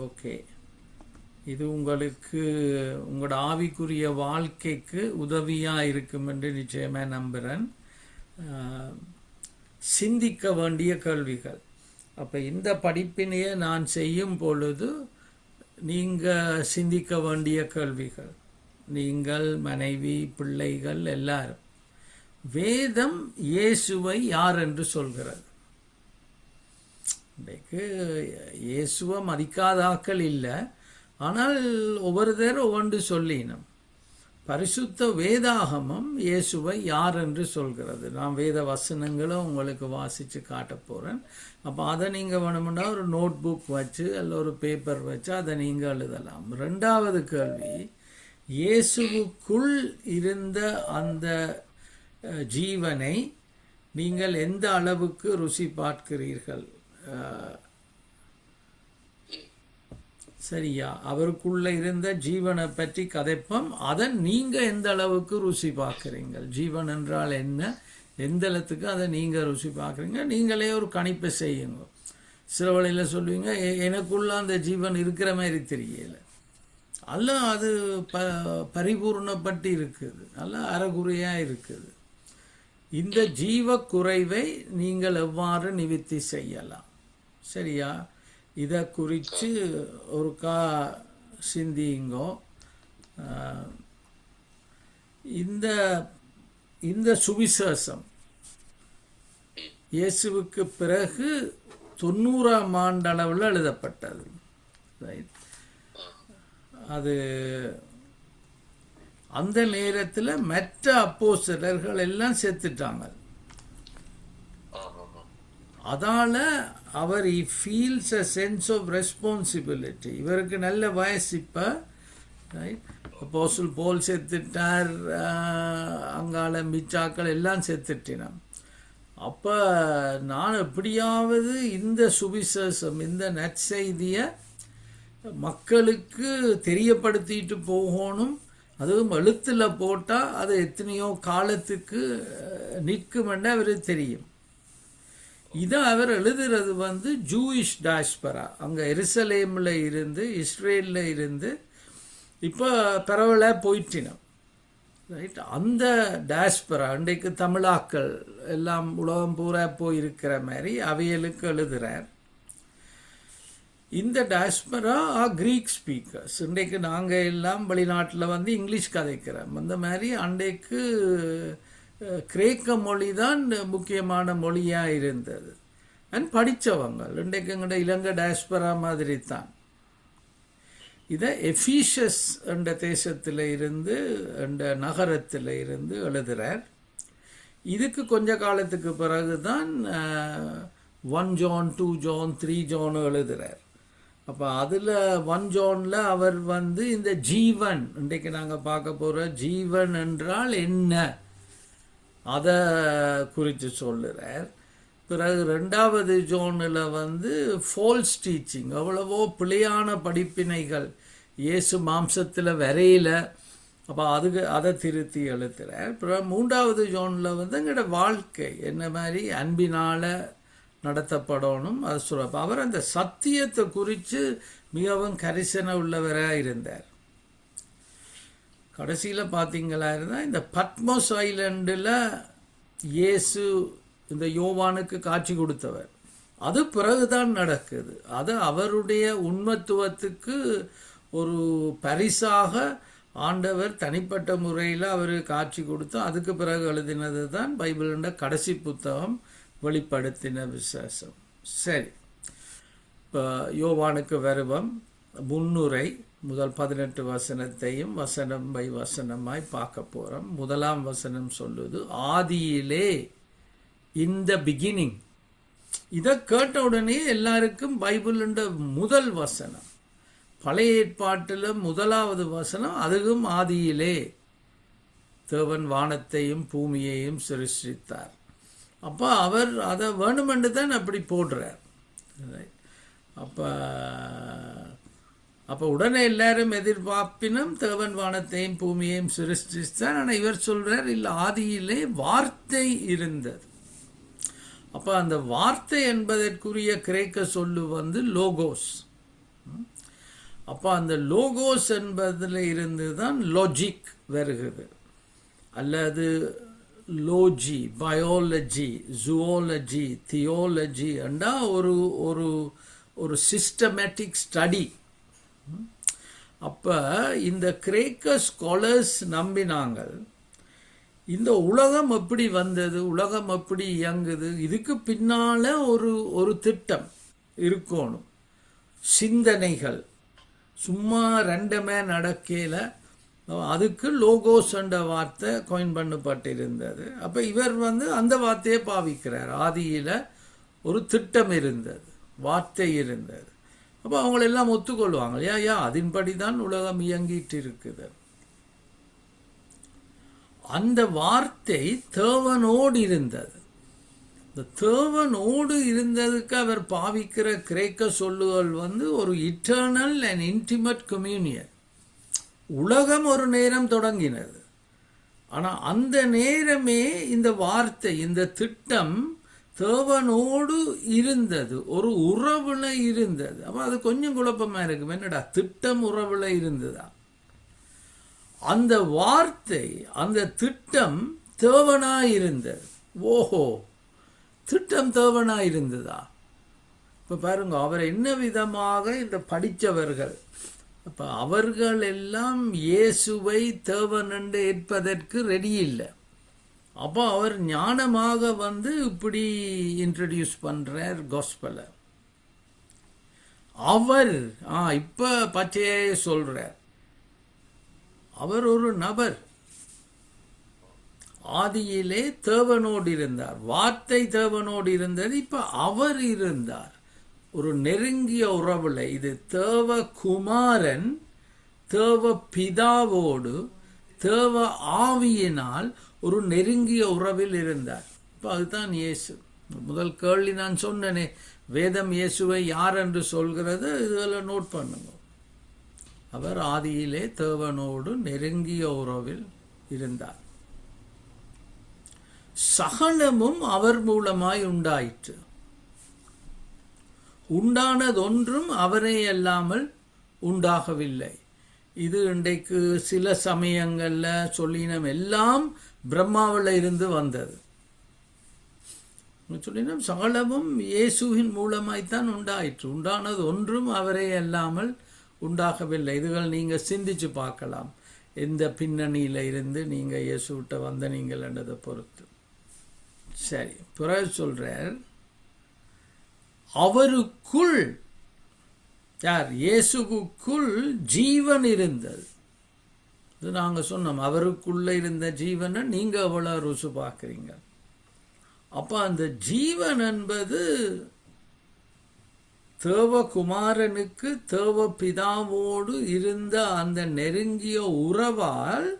Okay, இது உங்களுக்கு உங்களோட ஆவிக்குரிய வாழ்க்கைக்கு உதவியாக இருக்கும் என்று நிச்சயமாக நம்புகிறேன். சிந்திக்க வேண்டிய கேள்விகள். அப்போ இந்த படிப்பினையை நான் செய்யும் பொழுது நீங்கள் சிந்திக்க வேண்டிய கேள்விகள், நீங்கள், மனைவி, பிள்ளைகள் எல்லாரும், வேதம் இயேசுவை யார் என்று சொல்கிறது? இன்றைக்கு இயேசுவை மதிக்காதாக்கள் இல்லை, ஆனால் ஒவ்வொருத்தர் ஒவ்வொன்று சொல்லினோம். பரிசுத்த வேதாகமம் இயேசுவை யார் என்று சொல்கிறது. நான் வேத வசனங்களும் உங்களுக்கு வாசித்து காட்ட போகிறேன். அப்போ அதை நீங்கள் வேணும்னா ஒரு நோட் புக் வச்சு அல்ல ஒரு பேப்பர் வச்சு அதை நீங்கள் எழுதலாம். ரெண்டாவது கேள்வி, இயேசுவுக்குள் இருந்த அந்த ஜீவனை நீங்கள் எந்த அளவுக்கு ருசி பார்க்கிறீர்கள்? சரியா, அவருக்குள்ள இருந்த ஜீவனை பற்றி கதைப்போம். அதை நீங்கள் எந்த அளவுக்கு ருசி பார்க்குறீங்க? ஜீவன் என்றால் என்ன, எந்த அளவுக்கு அதை நீங்கள் ருசி பார்க்குறீங்க? நீங்களே ஒரு கணிப்பை செய்யுங்க. சில வழியில் சொல்லுவீங்க, எனக்குள்ள அந்த ஜீவன் இருக்கிற மாதிரி தெரியல, அல்ல அது பரிபூர்ணப்பட்டு இருக்குது, அல்ல அறகுறையாக இருக்குது. இந்த ஜீவ குறைவை நீங்கள் எவ்வாறு நிவர்த்தி செய்யலாம்? சரியா, இதை குறித்து ஒரு சிந்திங்கோ. இந்த சுவிசேஷம் இயேசுவுக்கு பிறகு 90ஆம் ஆண்டளவில் எழுதப்பட்டது. ரைட், அது அந்த நேரத்தில் மற்ற அப்போஸ்தலர்கள் எல்லாம் செத்துட்டாங்க. அதால அவர் feels a sense of responsibility. இவருக்கு நல்ல வயசு இப்போ. ரைட், அப்போஸ்தலர் போல் செத்துட்டார், அங்கால மிச்சாக்கள் எல்லாம் செத்துட்டினான். அப்போ நான் எப்படியாவது இந்த சுவிசேஷம், இந்த நற்செய்தியை மக்களுக்கு தெரியப்படுத்திட்டு போகணும். அதுவும் எழுத்தில் போட்டால் அது எத்தனையோ காலத்துக்கு நிற்குமென்று அவருக்கு தெரியும். இதை அவர் எழுதுறது ஜூயிஷ் டாஸ்பரா, அங்கே எருசலேமில் இருந்து, இஸ்ரேலில் இருந்து இப்போ பரவலாக போயிட்டினோம். ரைட், அந்த டாஸ்பரா இன்றைக்கு தமிழாக்கள் எல்லாம் உலகம் பூரா போயிருக்கிற மாதிரி அவைகளுக்கு எழுதுகிறார். இந்த டாஸ்பரா கிரீக் ஸ்பீக்கர்ஸ். இன்றைக்கு நாங்கள் எல்லாம் வெளிநாட்டில் இங்கிலீஷ் கதைக்கிறோம். அந்த மாதிரி அன்றைக்கு கிரேக்க மொழி தான் முக்கியமான மொழியாக இருந்தது. அண்ட் படித்தவங்க இன்றைக்கு எங்கள்ட இலங்கை டாஸ்பரா மாதிரி தான். இதை எஃபீஷஸ் என்ற தேசத்தில் இருந்து, என்ற நகரத்தில் இருந்து எழுதுகிறார். இதுக்கு கொஞ்ச காலத்துக்கு பிறகு தான் 1 ஜான் 2 ஜான் 3 ஜான் எழுதுகிறார். அப்போ அதில் 1 ஜானில் அவர் இந்த ஜீவன், இன்றைக்கு நாங்கள் பார்க்க போகிற ஜீவன் என்றால் என்ன, அதை குறித்து சொல்லுறார். பிறகு 2வது ஜோனில் ஃபால்ஸ் டீச்சிங், எவ்வளவோ பிழையான படிப்பினைகள் இயேசு மாம்சத்தில் வரையில, அப்போ அதை திருத்தி எழுத்துறார். பிறகு 3வது ஜோனில் எங்களோட வாழ்க்கை என்ன மாதிரி அன்பினால் நடத்தப்படணும் அது சொல்ல. அவர் அந்த சத்தியத்தை குறித்து மிகவும் கரிசனை உள்ளவராக இருந்தார். கடைசியில் பார்த்தீங்களா இருந்தால் இந்த பத்மோஸ் ஐலண்டில் இயேசு இந்த யோவானுக்கு காட்சி கொடுத்தவர், அது பிறகுதான் நடக்குது. அது அவருடைய உண்மத்துவத்துக்கு ஒரு பரிசாக ஆண்டவர் தனிப்பட்ட முறையில் அவர் காட்சி கொடுத்து அதுக்கு பிறகு எழுதினது தான் பைபிளுடைய கடைசி புத்தகம் வெளிப்படுத்தின விசேஷம். சரி, இப்போ யோவானுக்கு வருவம். முன்னுரை முதல் 18 வசனத்தையும் வசனம் பை வசனமாய் பார்க்க போகிறோம். 1ஆம் வசனம் சொல்லுது, ஆதியிலே, இன் த பிகினிங். இதை கேட்ட உடனே எல்லாருக்கும் பைபிளுண்ட முதல் வசனம், பழைய ஏற்பாட்டில் 1வது வசனம், அதுவும் ஆதியிலே தேவன் வானத்தையும் பூமியையும் சிருஷ்டித்தார். அப்போ அவர் அதை வேணுமென்று தான் அப்படி போடுறார். அப்போ உடனே எல்லாரும் எதிர்பார்ப்பினும் தேவன் வானத்தையும் பூமியையும் சிருஷ்டித்தார். ஆனால் இவர் சொல்றார், இல்லை, ஆதியிலே வார்த்தை இருந்தது. அப்போ அந்த வார்த்தை என்பதற்குரிய கிரேக்க சொல்லு லோகோஸ். அப்போ அந்த லோகோஸ் என்பதில் இருந்து தான் லாஜிக் வருகிறது, அல்லது லோஜி, பயாலஜி, ஜுவாலஜி, தியோலஜி என்றா ஒரு ஒரு ஒரு சிஸ்டமேட்டிக் ஸ்டடி. அப்போ இந்த கிரேக்க ஸ்காலர்ஸ் நம்பினாங்க இந்த உலகம் எப்படி வந்தது, உலகம் எப்படி இயங்குது, இதுக்கு பின்னால ஒரு ஒரு திட்டம் இருக்கணும். சிந்தனைகள் சும்மா ரெண்டுமே நடக்கல, அதுக்கு லோகோஸ் என்ற வார்த்தை காயின் பண்ணப்பட்டிருந்தது. அப்போ இவர் அந்த வார்த்தையை பாவிக்கிறார். ஆதியில் ஒரு திட்டம் இருந்தது, வார்த்தை இருந்தது. அப்போ அவங்களெல்லாம் ஒத்துக்கொள்வாங்க, யா அதன்படி தான் உலகம் இயங்கிட்டு இருக்குது. அந்த வார்த்தை தேவனோடு இருந்தது. இந்த தேவனோடு இருந்ததுக்கு அவர் பாவிக்கிற கிரேக்க சொல்லுகள் ஒரு இட்டர்னல் அண்ட் இன்டிமேட் கம்யூனியன். உலகம் ஒரு நேரம் தொடங்கினது, ஆனால் அந்த நேரமே இந்த வார்த்தை, இந்த திட்டம் தேவனோடு இருந்தது, ஒரு உறவுல இருந்தது. அப்போ அது கொஞ்சம் குழப்பமா இருக்கும், என்னடா திட்டம் உறவுல இருந்ததா? அந்த வார்த்தை, அந்த திட்டம் தேவனாயிருந்தது. ஓஹோ, திட்டம் தேவனாயிருந்ததா? இப்போ பாருங்க, அவர் என்ன விதமாக இந்த படித்தவர்கள், அப்போ அவர்கள் எல்லாம் இயேசுவை தேவன் என்று ஏற்பதற்கு ரெடி இல்லை. அப்போ அவர் ஞானமாக இப்படி இன்ட்ரடியூஸ் பண்றார் காஸ்பலை. அவர் இப்ப பச்சையே சொல்றார், அவர் ஒரு நபர், ஆதியிலே தேவனோடு இருந்தார், வார்த்தை தேவனோடு இருந்தது, இப்ப அவர் இருந்தார் ஒரு நெருங்கிய உறவுல. இது தேவ குமாரன் தேவ பிதாவோடு தேவ ஆவியினால் ஒரு நெருங்கிய உறவில் இருந்தார். இப்போ அதுதான் இயேசு. முதல் கேள்வி நான் சொன்னேனே, வேதம் இயேசுவை யார் என்று சொல்கிறது, இதெல்லாம் நோட் பண்ணுங்க. அவர் ஆதியிலே தேவனோடு நெருங்கிய உறவில் இருந்தார். சகலமும் அவர் மூலமாய் உண்டாயிற்று, உண்டானதொன்றும் அவரே அல்லாமல் உண்டாகவில்லை. இது இன்றைக்கு சில சமயங்கள்ல சொல்லினம் எல்லாம் பிரம்மாவில் இருந்து வந்தது. சொல்லினம் சகலமும் இயேசுவின் மூலமாய்த்தான் உண்டாயிற்று, உண்டானது ஒன்றும் அவரே அல்லாமல் உண்டாகவில்லை. இதுகள் நீங்க சிந்திச்சு பார்க்கலாம், எந்த பின்னணியில இருந்து நீங்க இயேசுவிட்ட வந்த நீங்கள் என்றதை பொறுத்து. சரி, பிறகு சொல்றார், அவருக்குள், யார்? இயேசுக்குள் ஜீவன் இருந்தது. இது நாங்க சொன்னோம், அவருக்குள்ள இருந்த ஜீவனை நீங்க எவ்வளவு ருசு பார்க்குறீங்க. அப்ப அந்த ஜீவன் என்பது தேவகுமாரனுக்கு தேவ பிதாவோடு இருந்த அந்த நெருங்கிய உறவால்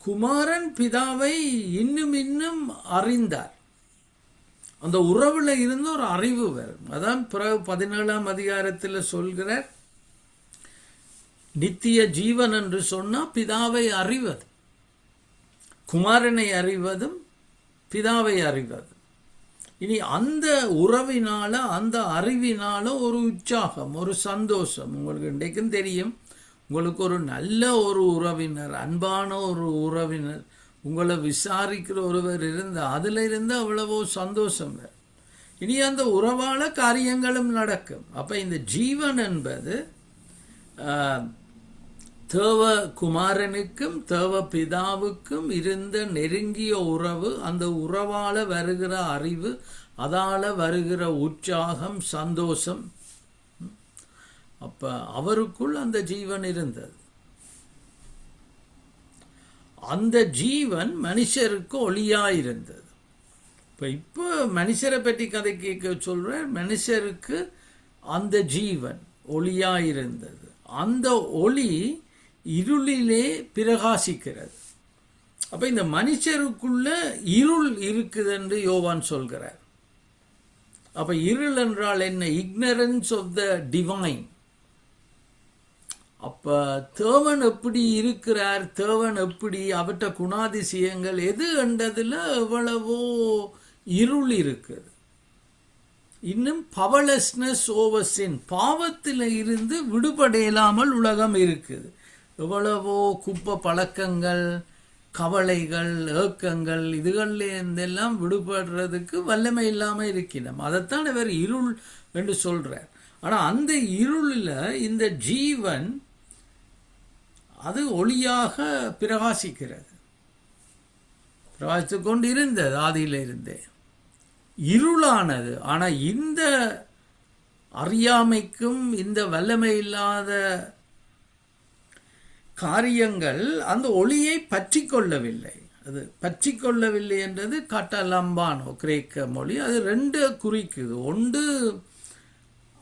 குமாரன் பிதாவை இன்னும் இன்னும் அறிந்தார். அந்த உறவுல இருந்து ஒரு அறிவு வரும். அதான் பிறகு 17ஆம் அதிகாரத்தில் சொல்கிறார், நித்திய ஜீவன் என்று சொன்னா பிதாவை அறிவது, குமாரனை அறிவதும் பிதாவை அறிவது. இனி அந்த உறவினால, அந்த அறிவினால ஒரு உற்சாகம், ஒரு சந்தோஷம். உங்களுக்கு இன்றைக்கும் தெரியும், உங்களுக்கு ஒரு நல்ல ஒரு உறவினர், அன்பான ஒரு உறவினர், உங்களை விசாரிக்கிற ஒருவர் இருந்து அதுல இருந்து அவ்வளவோ சந்தோஷம். இனி அந்த உறவால காரியங்களும் நடக்கும். அப்ப இந்த ஜீவன் என்பது தேவ குமாரனுக்கும் தேவ பிதாவுக்கும் இருந்த நெருங்கிய உறவு. அந்த உறவால வருகிற அறிவு, அதால வருகிற உற்சாகம், சந்தோஷம். அப்ப அவருக்குள் அந்த ஜீவன் இருந்தது. அந்த ஜீவன் மனுஷருக்கு ஒளியாயிருந்தது. இப்ப மனுஷரை பற்றி கதை கேட்க சொல்ற, மனுஷருக்கு அந்த ஜீவன் ஒளியாயிருந்தது. அந்த ஒளி இருளிலே பிரகாசிக்கிறது. அப்ப இந்த மனுஷருக்குள்ள இருள் இருக்குது என்று யோவான் சொல்கிறார். அப்ப இருள் என்றால் என்ன? Ignorance of the divine. அப்ப தேவன் எப்படி இருக்கிறார், தேவன் எப்படி, அவற்ற குணாதிசயங்கள் எது என்றதுல எவ்வளவோ இருள் இருக்குது. இன்னும் பவர்லெஸ்னஸ் ஓவர் சின், பாவத்தில் இருந்து விடுபடையலாமல் உலகம் இருக்குது. எவ்வளவோ குப்பை பழக்கங்கள், கவலைகள், ஏக்கங்கள், இதுகள்ல இருந்தெல்லாம் விடுபடுறதுக்கு வல்லமை இல்லாமல் இருக்கிறோம். அதைத்தான் இவர் இருள் என்று சொல்றார். ஆனால் அந்த இருளில் இந்த ஜீவன் அது ஒளியாக பிரகாசிக்கிறது, பிரகாசித்து கொண்டு இருந்தது ஆதியில இருந்தே. இருளானது. ஆனால் இந்த அறியாமைக்கும் இந்த வல்லமை இல்லாத காரியங்கள் அந்த ஒளியை பற்றி கொள்ளவில்லை. அது பற்றி கொள்ளவில்லை என்றது கட்டலம்பானோ கிரேக்க மொழி. அது ரெண்டு குறிக்குது. ஒன்று,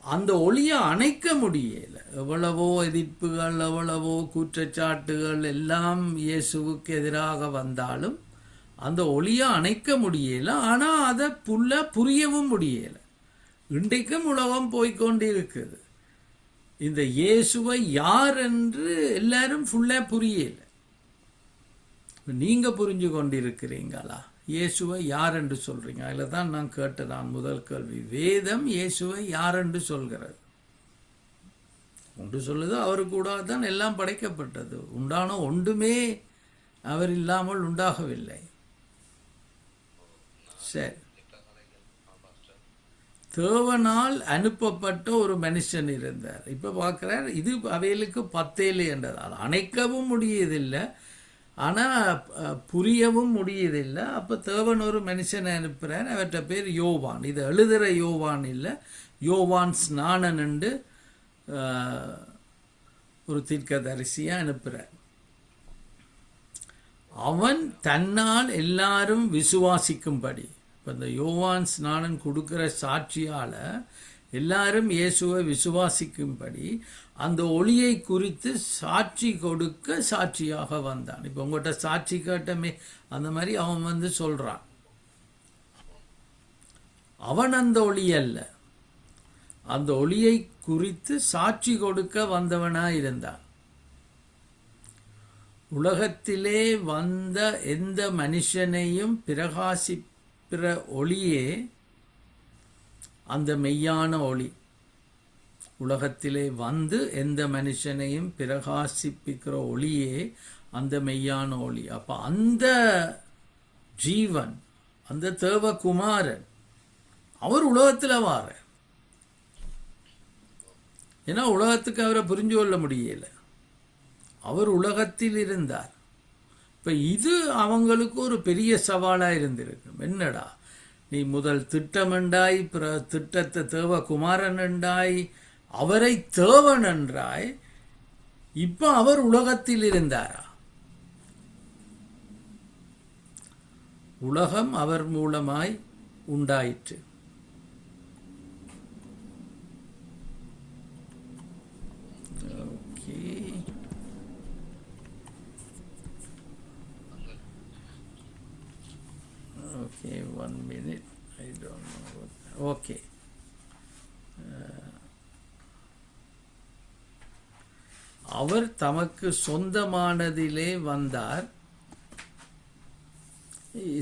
அந்த ஒளியை அணைக்க முடியல. எவ்வளவோ எதிர்ப்புகள், எவ்வளவோ குற்றச்சாட்டுகள் எல்லாம் இயேசுவுக்கு எதிராக வந்தாலும் அந்த ஒளியை அணைக்க முடியல. ஆனால் அதை புரியவும் முடியல. இன்றைக்கும் உலகம் போய்கொண்டிருக்குது. இந்த இயேசுவை யார் என்று எல்லாரும் ஃபுல்லா புரியல. நீங்க புரிஞ்சு கொண்டிருக்கிறீங்களா? இயேசுவை யார் என்று சொல்றீங்க? அதில் தான் நான் கேட்டதான் முதல் கேள்வி. வேதம் இயேசுவை யார் என்று சொல்கிறது? ஒன்று சொல்லுது, அவரு கூட தான் எல்லாம் படைக்கப்பட்டது. உண்டான ஒன்றுமே அவர் இல்லாமல் உண்டாகவில்லை. சரி, தேவனால் அனுப்பப்பட்ட ஒரு மனுஷன் இருந்தார். இப்ப பார்க்கிறார், இது அவைகளுக்கு 10 என்றதால் அணைக்கவும் முடியதில்லை, ஆனா புரியவும் முடியதில்லை. அப்ப தேவன் ஒரு மனுஷனை அனுப்புறார். அவற்ற பேர் யோவான். இது எழுதுற யோவான் இல்லை, யோவான் ஸ்நானன் என்று ஒரு தீர்க்கதரிசியா அனுப்புறார். அவன் தன்னால் எல்லாரும் விசுவாசிக்கும்படி, இந்த யோவான் ஸ்நானன் கொடுக்கிற சாட்சியால எல்லாரும் இயேசுவை விசுவாசிக்கும்படி அந்த ஒளியை குறித்து சாட்சி கொடுக்க சாட்சியாக வந்தான். இப்ப உங்கள்கிட்ட சாட்சி கேட்டமே, அந்த மாதிரி அவன் சொல்றான். அவன் அந்த ஒளி அல்ல, அந்த ஒளியை குறித்து சாட்சி கொடுக்க வந்தவனா இருந்தான். உலகத்திலே வந்த எந்த மனுஷனையும் பிரகாசிப்பிற ஒளியே அந்த மெய்யான ஒளி. உலகத்திலே வந்து எந்த மனுஷனையும் பிரகாசிப்பிக்கிற ஒளியே அந்த மெய்யான ஒளி. அப்ப அந்த ஜீவன், அந்த தேவகுமாரன், அவர் உலகத்தில் வார. ஏன்னா உலகத்துக்கு அவரை புரிஞ்சு கொள்ள முடியல. அவர் உலகத்தில் இருந்தார். இப்ப இது அவங்களுக்கு ஒரு பெரிய சவாலா இருந்திருக்கும். என்னடா, நீ முதல் திட்டமெண்டாய், திட்டத்தை தேவகுமாரன் என்றாய், அவரை தேவன் என்றாய், இப்ப அவர் உலகத்தில் இருந்தாரா? உலகம் அவர் மூலமாய் உண்டாயிற்று. Okay, 1 minute. I don't know what. Okay. அவர் தமக்கு சொந்தமானதிலே வந்தார்.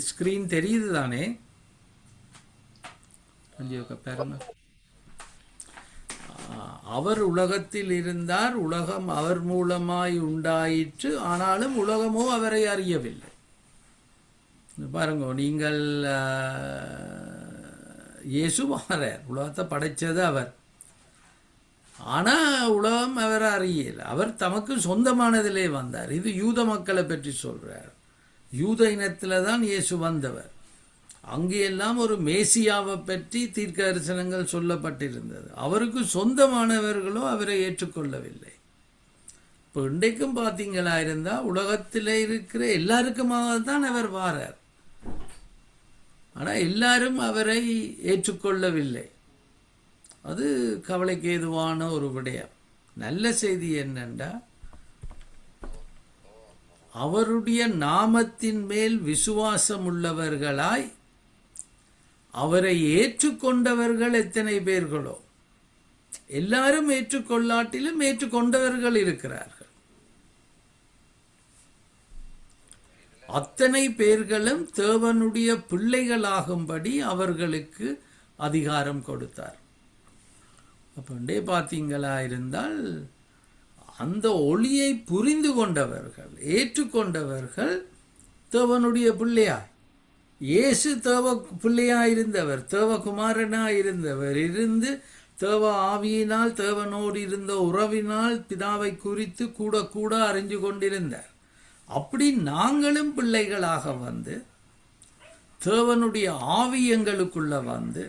ஸ்கிரீன் தெரியுது தானே? அவர் உலகத்தில் இருந்தார், உலகம் அவர் மூலமாய் உண்டாயிற்று, ஆனாலும் உலகமோ அவரை அறியவில்லை. பாருங்க, நீங்கள் இயேசு வாரார், உலகத்தை படைச்சது அவர், ஆனா உலகம் அவரை அறியல. அவர் தமக்கு சொந்தமானதிலே வந்தார். இது யூத மக்களை பற்றி சொல்றார். யூத இனத்துல தான் இயேசு வந்தவர். அங்கெல்லாம் ஒரு மேசியாவை பற்றி தீர்க்க தரிசனங்கள் சொல்லப்பட்டிருந்தது. அவருக்கு சொந்தமானவர்களோ அவரை ஏற்றுக்கொள்ளவில்லை. இப்போ இன்றைக்கும் பார்த்தீங்களா இருந்தா உலகத்தில் இருக்கிற எல்லாருக்குமாக தான் அவர் வாரார். ஆனா எல்லாரும் அவரை ஏற்றுக்கொள்ளவில்லை. அது கவலைக்கு ஏதுவான ஒரு விடயம். நல்ல செய்தி என்னென்றா, அவருடைய நாமத்தின் மேல் விசுவாசம் உள்ளவர்களாய் அவரை ஏற்றுக்கொண்டவர்கள் எத்தனை பேர்களோ, எல்லாரும் ஏற்றுக்கொள்ளாட்டிலும் ஏற்றுக்கொண்டவர்கள் இருக்கிறார்கள். அத்தனை பேர்களும் தேவனுடைய பிள்ளைகளாகும்படி அவர்களுக்கு அதிகாரம் கொடுத்தார். அப்படியே பார்த்தீங்களா இருந்தால் அந்த ஒளியை புரிந்து கொண்டவர்கள், ஏற்றுக்கொண்டவர்கள் தேவனுடைய பிள்ளையாய், இயேசு தேவ பிள்ளையாயிருந்தவர், தேவகுமாரனாயிருந்தவர் இருந்து தேவ ஆவியினால் தேவனோடு இருந்த உறவினால் பிதாவை குறித்து கூட கூட அறிஞ்சு கொண்டிருந்தார். அப்படி நாங்களும் பிள்ளைகளாக வந்து தேவனுடைய ஆவி எங்களுக்குள்ள வந்து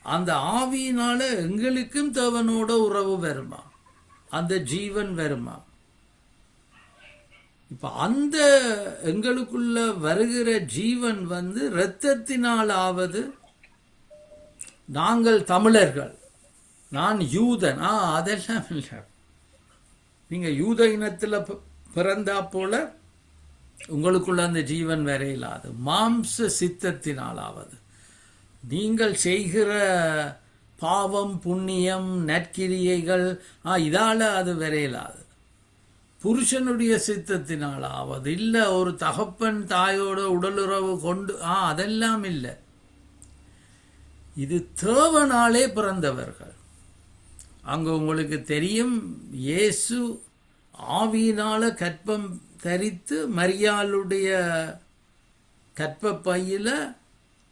அந்த ஆவியினால எங்களுக்கும் தேவனோட உறவு வருமா, அந்த ஜீவன் வருமா. இப்ப அந்த எங்களுக்குள்ள வருகிற ஜீவன் வந்து இரத்தத்தினாலாவது, நாங்கள் தமிழர்கள், நான் யூதன், அதெல்லாம் இல்லை. நீங்க யூத இனத்துல பிறந்தா போல உங்களுக்குள்ள அந்த ஜீவன் வரையிலாது. மாம்ச சித்தத்தினாலாவது, நீங்கள் செய்கிற பாவம் புண்ணியம் நற்கிரியைகள் இதால அது வரையிலாது. புருஷனுடைய சித்தத்தினாலாவது, இல்ல ஒரு தகப்பன் தாயோட உடலுறவு கொண்டு அதெல்லாம் இல்லை. இது தேவனாலே பிறந்தவர்கள். அங்க உங்களுக்கு தெரியும், இயேசு ஆவியினால கற்பம் தரித்து மரியாளுடைய கற்ப பையில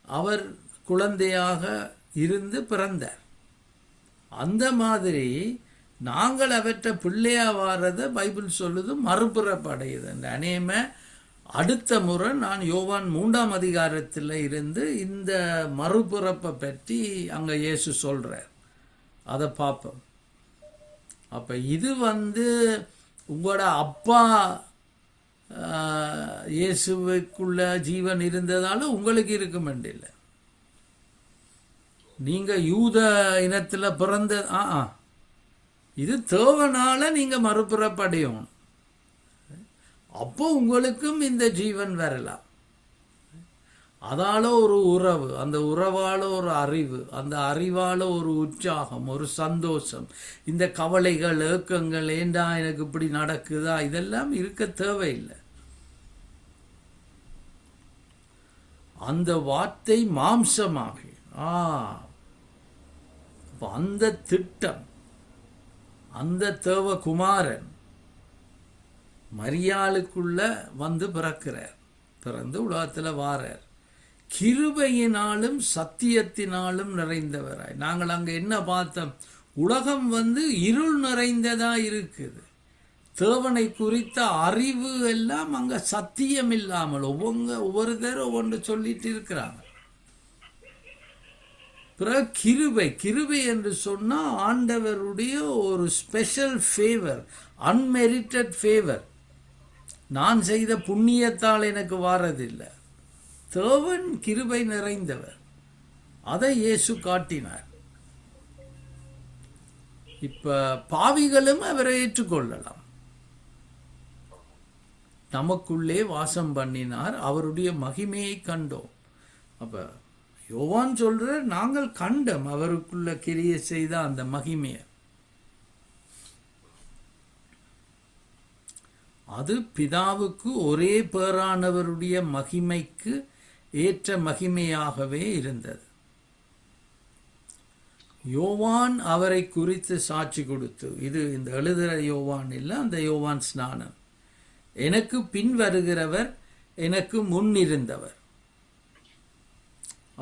அவர் குழந்தையாக இருந்து பிறந்தார். அந்த மாதிரி நாங்கள் அவற்றை பிள்ளையா வாரத பைபிள் சொல்லுது மறுபிறப்படையுது. அநேகம அடுத்த முறை நான் யோவான் 3ஆம் அதிகாரத்தில் இருந்து இந்த மறுபிறப்பை பற்றி அங்க இயேசு சொல்றார், அதை பார்ப்போம். அப்ப இது வந்து உங்களோட அப்பா இயேசுவுக்குள்ள ஜீவன் இருந்ததால உங்களுக்கு இருக்கும் இல்லை. நீங்க யூத இனத்துல பிறந்த இது தேவனால நீங்க மறுபிறப்படையும், அப்போ உங்களுக்கும் இந்த ஜீவன் வரலாம். அதால ஒரு உறவு, அந்த உறவால ஒரு அறிவு, அந்த அறிவால ஒரு உற்சாகம், ஒரு சந்தோஷம். இந்த கவலைகள் ஏக்கங்கள், ஏண்டா எனக்கு இப்படி நடக்குதா, இதெல்லாம் இருக்க தேவையில்லை. அந்த வார்த்தை மாம்சமாக அந்த திட்டம், அந்த தேவகுமாரன் மரியாளுக்குள்ள வந்து பிறக்கிறார், பிறந்து உலகத்துல வாரார். கிருபையினாலும் சத்தியத்தினாலும் நிறைந்தவராய். நாங்கள் அங்க என்ன பார்த்தோம், உலகம் வந்து இருள் நிறைந்ததா இருக்குது. தேவனை குறித்த அறிவு எல்லாம் அங்க சத்தியம் இல்லாமல் ஒவ்வொருத்தரும் ஒவ்வொன்று சொல்லிட்டு இருக்கிறாங்க. பிறகு கிருபை என்று சொன்னா ஆண்டவருடைய ஒரு ஸ்பெஷல் ஃபேவர், அன்மெரிட்டட் ஃபேவர். நான் செய்த புண்ணியத்தால் எனக்கு வாரதில்லை, தேவன் கிருபை நிறைந்தவர். அதை இயேசு காட்டினார். இப்ப பாவிகளும் அவரை ஏற்றுக்கொள்ளலாம். நமக்குள்ளே வாசம் பண்ணினார், அவருடைய மகிமையை கண்டோம். அப்ப யோவான் சொல்ற, நாங்கள் கண்டோம் அவருக்குள்ள கிரியை செய்த அந்த மகிமையை. அது பிதாவுக்கு ஒரே பேரானவருடைய மகிமைக்கு ஏற்ற மகிமையாகவே இருந்தது. யோவான் அவரை குறித்து சாட்சி கொடுத்து, இது இந்த எழுதுகிற யோவான் இல்லை, அந்த யோவான் ஸ்நானன், எனக்கு பின் வருகிறவர் எனக்கு முன் இருந்தவர்.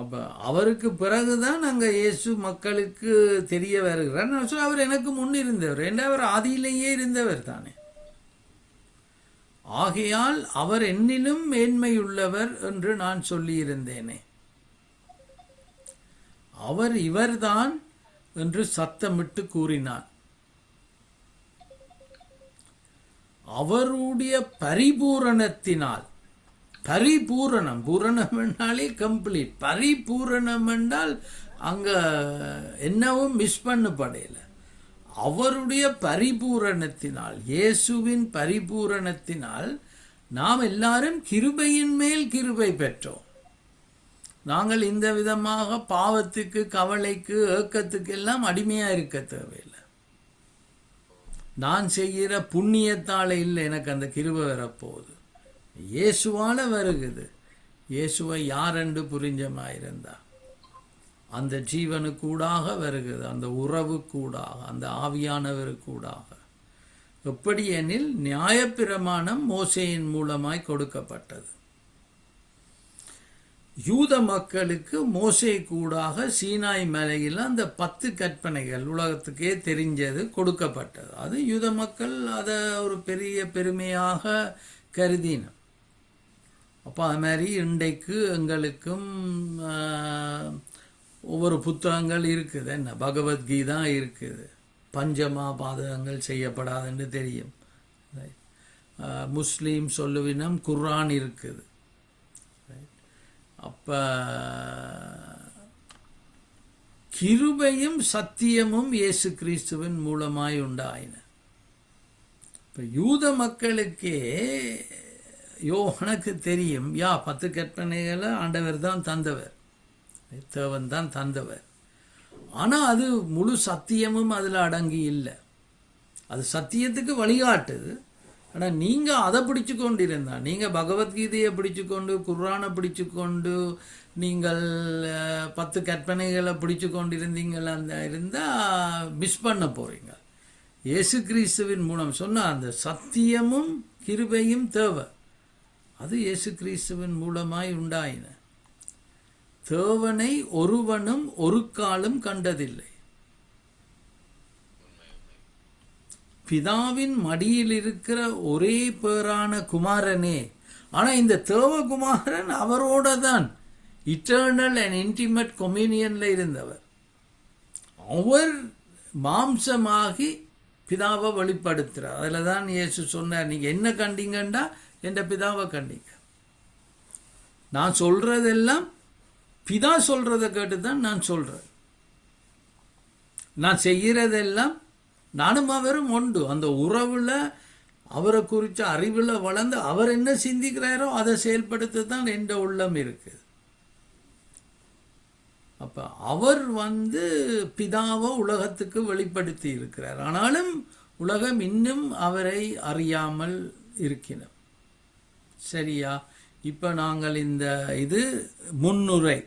அப்ப அவருக்கு பிறகுதான் அங்க இயேசு மக்களுக்கு தெரிய வருகிறார். அவர் எனக்கு முன் இருந்தவர் என்று அவர் ஆதியிலேயே இருந்தவர் தானே. ஆகையால் அவர் என்னிலும் மேன்மையுள்ளவர் என்று நான் சொல்லியிருந்தேனே. அவர் இவர்தான் என்று சத்தமிட்டு கூறினான். அவருடைய பரிபூரணத்தினால், பரிபூரணம், பூரணம் என்றாலே கம்ப்ளீட், பரிபூரணம் என்றால் அங்க என்னவும் மிஸ் பண்ணப்படையில. அவருடைய பரிபூரணத்தினால், இயேசுவின் பரிபூரணத்தினால் நாம் எல்லாரும் கிருபையின் மேல் கிருபை பெற்றோம். நாங்கள் இந்த விதமாக பாவத்துக்கு, கவலைக்கு, ஏக்கத்துக்கு எல்லாம் அடிமையா இருக்க தேவையில்லை. நான் செய்கிற புண்ணியத்தால இல்லை எனக்கு அந்த கிருபை வரப்போகுது, இயேசுவால வருகுது. இயேசுவை யாரென்று புரிஞ்சமாயிருந்தா அந்த ஜீவனுக்கூடாக வருகிறது, அந்த உறவுக்கூடாக, அந்த ஆவியானவருக்கூடாக. எப்படி எனில் நியாயப்பிரமாணம் மோசேயின் மூலமாய் கொடுக்கப்பட்டது. யூத மக்களுக்கு மோசே கூடாக சீனாய் மலையில் அந்த 10 கற்பனைகள் உலகத்துக்கே தெரிஞ்சது கொடுக்கப்பட்டது. அது யூத மக்கள் அதை ஒரு பெரிய பெருமையாக கருதினர். அப்போ அது மாதிரி இன்றைக்கு எங்களுக்கும் ஒவ்வொரு புத்தகங்கள் இருக்குது. என்ன பகவத்கீதா இருக்குது, பஞ்சமா பாதகங்கள் செய்யப்படாதுன்னு தெரியும். முஸ்லீம் சொல்லுவினம் குர்ஆன் இருக்குது. அப்ப கிருபையும் சத்தியமும் இயேசு கிறிஸ்துவின் மூலமாய் உண்டாயின. இப்ப யூத மக்களுக்கே யோவானுக்கு தெரியும், 10 கற்பனைகளை ஆண்டவர் தான் தந்தவர், தேவன் தான் தந்தவர். ஆனா அது முழு சத்தியமும் அதுல அடங்கி இல்லை. அது சத்தியத்துக்கு வழிகாட்டுது. ஆனா நீங்க அதை பிடிச்சு கொண்டு இருந்தா, நீங்க பகவத்கீதையை பிடிச்சு கொண்டு, குர்ஆனை பிடிச்சு கொண்டு, நீங்கள் 10 கற்பனைகளை பிடிச்சு கொண்டு இருந்தீங்களா இருந்தா மிஸ் பண்ண போறீங்க. இயேசு கிறிஸ்துவின் மூலம் சொன்ன அந்த சத்தியமும் கிருபையும் தேவை. அது இயேசு கிறிஸ்துவின் மூலமாய் உண்டாயின. தேவனை ஒருவனும் ஒரு காலம் கண்டதில்லை. பிதாவின் மடியில் இருக்கிற ஒரே பேரான குமாரனே. ஆனா இந்த தேவகுமாரன் அவரோட தான் இட்டர்னல் அண்ட் இன்டிமேட் கொம்யூனியன்ல இருந்தவர். அவர் மாம்சமாகி பிதாவை வெளிப்படுத்துறார். அதுல தான் இயேசு சொன்னார், நீங்க என்ன கண்டீங்கண்டா என்ற பிதாவை கண்டீங்க. நான் சொல்றதெல்லாம் பிதா சொல்றதை கேட்டுதான் நான் சொல்றேன். நான் செய்கிறதெல்லாம் நானும் அவரும் உண்டு. அந்த உறவுல அவரை குறித்த அறிவுல வளர்ந்து அவர் என்ன சிந்திக்கிறாரோ அதை செயல்படுத்தத்தான் என்ற உள்ளம் இருக்கு. அப்ப அவர் பிதாவை உலகத்துக்கு வெளிப்படுத்தி இருக்கிறார். ஆனாலும் உலகம் இன்னும் அவரை அறியாமல் இருக்கிறோம். சரியா? இப்ப நாங்கள் இது முன்னுரை,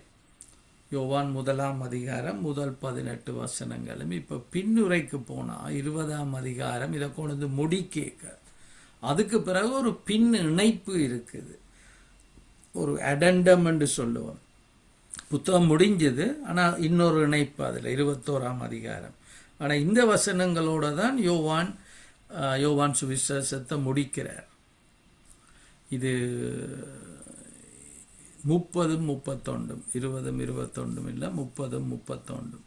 யோவான் 1ஆம் அதிகாரம் முதல் 18 வசனங்களும். இப்ப பின்னுரைக்கு போனா 20ஆம் அதிகாரம் இதை கொண்டு முடிக்க, அதுக்கு பிறகு ஒரு பின் இணைப்பு இருக்குது, ஒரு அடண்டம் என்று சொல்லுவோம். புத்தகம் முடிஞ்சது, ஆனா இன்னொரு இணைப்பு அதுல 21ஆம் அதிகாரம். ஆனா இந்த வசனங்களோட தான் யோவான் சுவிசேஷத்தை முடிக்கிறார். இது 30-31, 20-21 இல்லை, 30-31.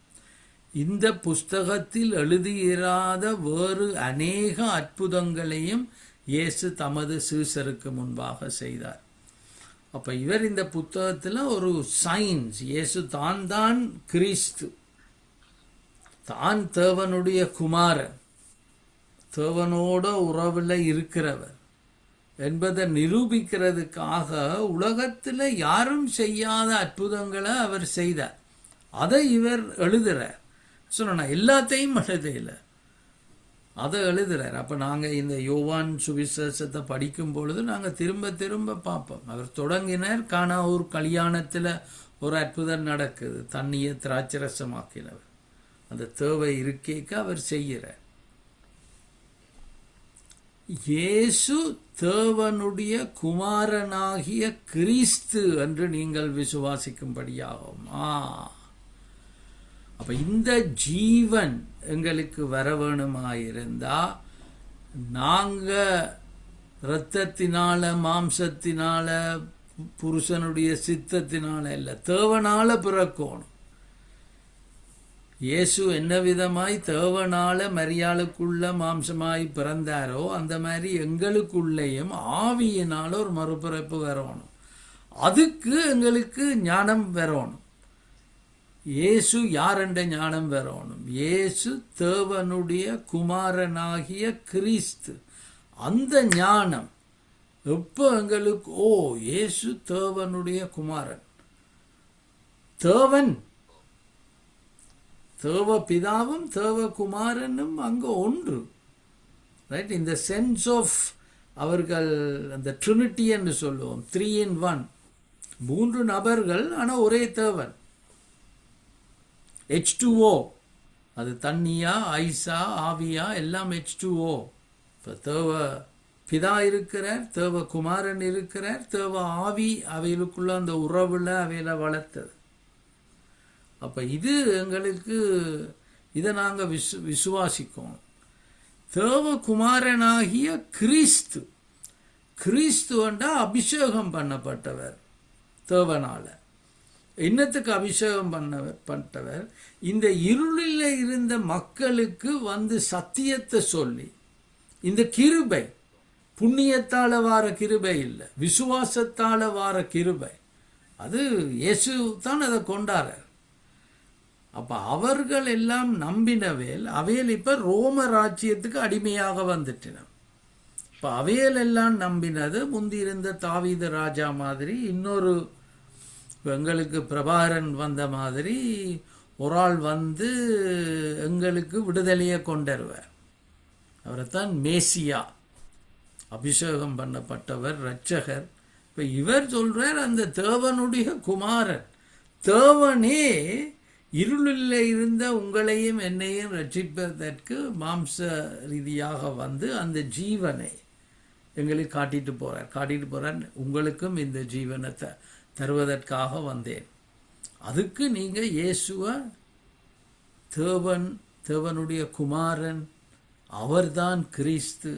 இந்த புஸ்தகத்தில் எழுதியிராத வேறு அநேக அற்புதங்களையும் இயேசு தமது சீசருக்கு முன்பாக செய்தார். அப்ப இவர் இந்த புத்தகத்துல ஒரு சைன்ஸ், இயேசு தான் கிறிஸ்து, தான் தேவனுடைய குமாரன், தேவனோட உறவுல இருக்கிறவர் என்பதை நிரூபிக்கிறதுக்காக உலகத்துல யாரும் செய்யாத அற்புதங்களை அவர் செய்தார். அதை இவர் எழுதுறார். சொன்னா எல்லாத்தையும் எழுதல, அதை எழுதுறார். அப்ப நாங்க இந்த யோவான் சுவிசேஷத்தை படிக்கும் பொழுது நாங்க திரும்ப திரும்ப பார்ப்போம். அவர் தொடங்கினார், கானா ஒரு கல்யாணத்துல ஒரு அற்புதம் நடக்குது, தண்ணியை திராட்சரசமாக்கினவர். அந்த தேவை இருக்கேக்க அவர் செய்கிறார். இயேசு தேவனுடைய குமாரனாகிய கிறிஸ்து என்று நீங்கள் விசுவாசிக்கும்படியாகும். அப்ப இந்த ஜீவன் எங்களுக்கு வர வேணுமாயிருந்தா நாங்க இரத்தத்தினால மாம்சத்தினால புருஷனுடைய சித்தத்தினால இல்ல, தேவனால பிறக்கணும். இயேசு என்ன விதமாய் தேவனால மரியாளுக்குள்ள மாம்சமாய் பிறந்தாரோ அந்த மாதிரி எங்களுக்குள்ளேயும் ஆவியினால ஒரு மறுபிறப்பு வரணும். அதுக்கு எங்களுக்கு ஞானம் வரணும். இயேசு யார் என்ற ஞானம் வரணும். இயேசு தேவனுடைய குமாரனாகிய கிறிஸ்து. அந்த ஞானம் எப்ப எங்களுக்கு இயேசு தேவனுடைய குமாரன், தேவன், தேவ பிதாவும் தேவ குமாரனும் அங்க ஒன்று, ரைட்? இந்த சென்ஸ் ஆஃப் அவர்கள் அந்த ட்ரினிட்டி என்று சொல்லுவோம், 3 in 1, 3 நபர்கள் ஆனா ஒரே தேவன். H2O. அது தண்ணியா ஐஸா ஆவியா எல்லாம் H2O. இப்போ தேவ பிதா இருக்கிறார், தேவ குமாரன் இருக்கிறார், தேவ ஆவி அவைகளுக்குள்ள அந்த உறவுல அவையில வளர்த்தது. அப்ப இது எங்களுக்கு இதை நாங்க விசுவாசிக்கோம். தேவ குமாரனாகிய கிறிஸ்து, கிறிஸ்துவண்டா அபிஷேகம் பண்ணப்பட்டவர் தேவனால. இன்னத்துக்கு அபிஷேகம் பண்ணவர் இந்த இருளில் இருந்த மக்களுக்கு வந்து சத்தியத்தை சொல்லி, இந்த கிருபை புண்ணியத்தால வார கிருபை இல்லை, விசுவாசத்தால வார கிருபை. அது இயேசு தான் அதை கொண்டாடுறார். அப்ப அவர்கள் எல்லாம் நம்பினவேல் அவையல் இப்ப ரோம ராஜ்யத்துக்கு அடிமையாக வந்துட்டின. இப்ப அவையல் எல்லாம் நம்பினது முந்தி இருந்த தாவீது ராஜா மாதிரி, இன்னொரு எங்களுக்கு பிரபாகரன் வந்த மாதிரி ஒரு ஆள் வந்து எங்களுக்கு விடுதலையை கொண்டருவார். அவரைத்தான் மேசியா, அபிஷேகம் பண்ணப்பட்டவர், இரட்சகர். இப்ப இவர் சொல்றார் அந்த தேவனுடைய குமாரன், தேவனே இருளில் இருந்த உங்களையும் என்னையும் ரட்சிப்பதற்கு மாம்ச ரீதியாக வந்து அந்த ஜீவனை எங்களுக்கு காட்டிட்டு போறார். உங்களுக்கும் இந்த ஜீவனை தருவதற்காக வந்தேன். அதுக்கு நீங்க இயேசுவ தேவனுடைய குமாரன், அவர்தான் கிறிஸ்து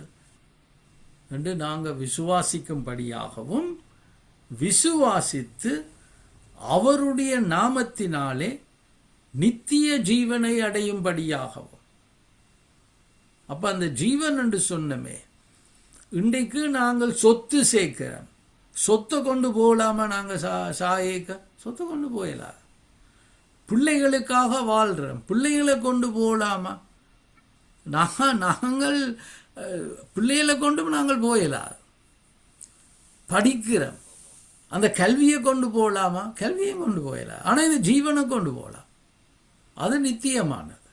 என்று நாங்க விசுவாசிக்கும்படியாகவும், விசுவாசித்து அவருடைய நாமத்தினாலே நித்திய ஜீவனை அடையும்படியாகவும். அப்ப அந்த ஜீவன் என்று சொன்னமே, இன்றைக்கு நாங்கள் சொத்து சேர்க்கிறோம். சொத்தை கொண்டு போகலாமா? நாங்கள் சாயேக்க சொத்தை கொண்டு போயலாம். பிள்ளைகளுக்காக வாழ்றோம், பிள்ளைகளை கொண்டு போகலாமா? நாங்கள் பிள்ளைகளை கொண்டு நாங்கள் போயலாம். படிக்கிறோம், அந்த கல்வியை கொண்டு போகலாமா? கல்வியை கொண்டு போயலாம். ஆனால் இது ஜீவனை கொண்டு போகலாம், அது நித்தியமானது.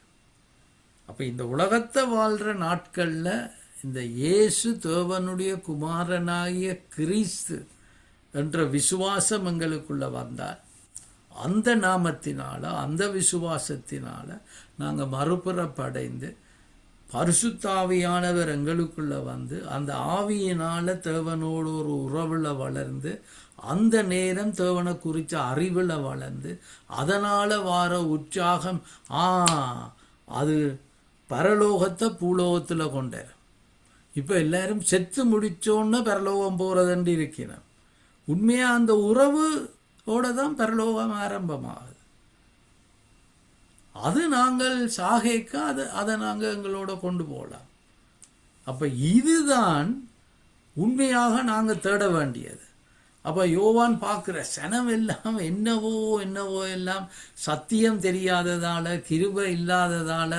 அப்ப இந்த உலகத்தை வாழ்ற நாட்கள்ல இந்த இயேசு தேவனுடைய குமாரனாகிய கிறிஸ்து என்ற விசுவாசம் எங்களுக்குள்ள வந்தால், அந்த நாமத்தினால அந்த விசுவாசத்தினால நாங்க மறுபுறப்படைந்து பரிசுத்தாவியானவர் எங்களுக்குள்ள வந்து அந்த ஆவியினால தேவனோடு ஒரு உறவுல வளர்ந்து, அந்த நேரம் தேவனை குறித்த அறிவுல வளர்ந்து, அதனால வார உற்சாகம் அது பரலோகத்தை பூலோகத்துல கொண்டார். இப்ப எல்லாரும் செத்து முடிச்சோன்னு பரலோகம் போறதுன்னு இருக்கிறோம். உண்மையா அந்த உறவோட தான் பரலோகம் ஆரம்பமாகுது. அது நாங்கள் சாகைக்க அதை நாங்கள் எங்களோட கொண்டு போகலாம். அப்ப இதுதான் உண்மையாக நாங்கள் தேட வேண்டியது. அப்ப யோவான் பார்க்கிற சனம் எல்லாம் என்னவோ எல்லாம் சத்தியம் தெரியாததால, கிருபை இல்லாததால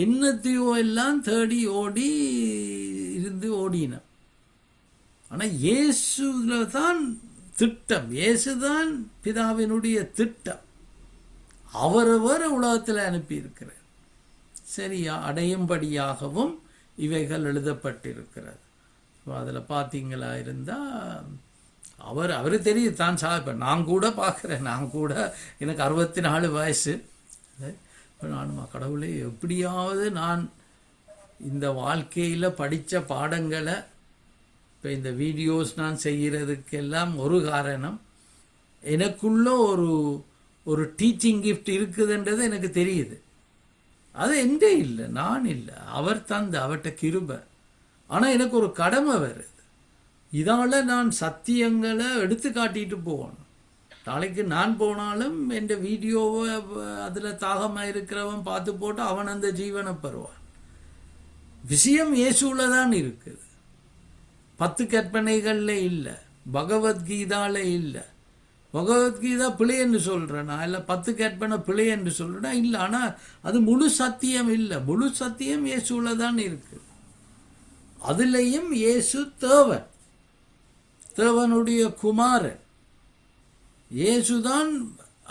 என்னத்தையோ எல்லாம் தேடி ஓடி இருந்து ஓடின. ஆனா இயேசுல தான் திட்டம், இயேசுதான் பிதாவினுடைய திட்டம். அவரவர் உலகத்தில் அனுப்பி இருக்கிறார். சரியா அடையும்படியாகவும் இவைகள் எழுதப்பட்டிருக்கிறது. அதுல பாத்தீங்களா இருந்தா அவரு தெரியுது தான் இப்ப நான் கூட பார்க்கிறேன். நான் கூட எனக்கு 64 வயசு. இப்போ நானுமா கடவுளே எப்படியாவது நான் இந்த வாழ்க்கையில படிச்ச பாடங்களை இப்போ இந்த வீடியோஸ் நான் செய்கிறதுக்கெல்லாம் ஒரு காரணம், எனக்குள்ள ஒரு டீச்சிங் கிஃப்ட் இருக்குதுன்றது எனக்கு தெரியுது. அது எங்கே இல்லை, நான் இல்லை, அவர் தந்த அவர்கிட்ட கிருபை. ஆனால் எனக்கு ஒரு கடமை வருது. இதால நான் சத்தியங்களை எடுத்து காட்டிட்டு போகணும். நாளைக்கு நான் போனாலும் என் வீடியோவை அதில் தாகமாக இருக்கிறவன் பார்த்து போட்டு அவன் அந்த ஜீவனை பெறுவான். விஷயம் இயேசுல தான் இருக்குது, 10 கற்பனைகள்ல இல்லை, பகவத்கீதால இல்லை. பகவத்கீதா பிழை என்று சொல்றேன் நான், இல்லை 10 கற்பனை பிழை என்று சொல்றேன்னா இல்லை. ஆனால் அது முழு சத்தியம் இல்லை, முழு சத்தியம் இயேசுல தான் இருக்கு. அதுலேயும் இயேசு தேவன், தேவனுடைய குமாரன். இயேசுதான்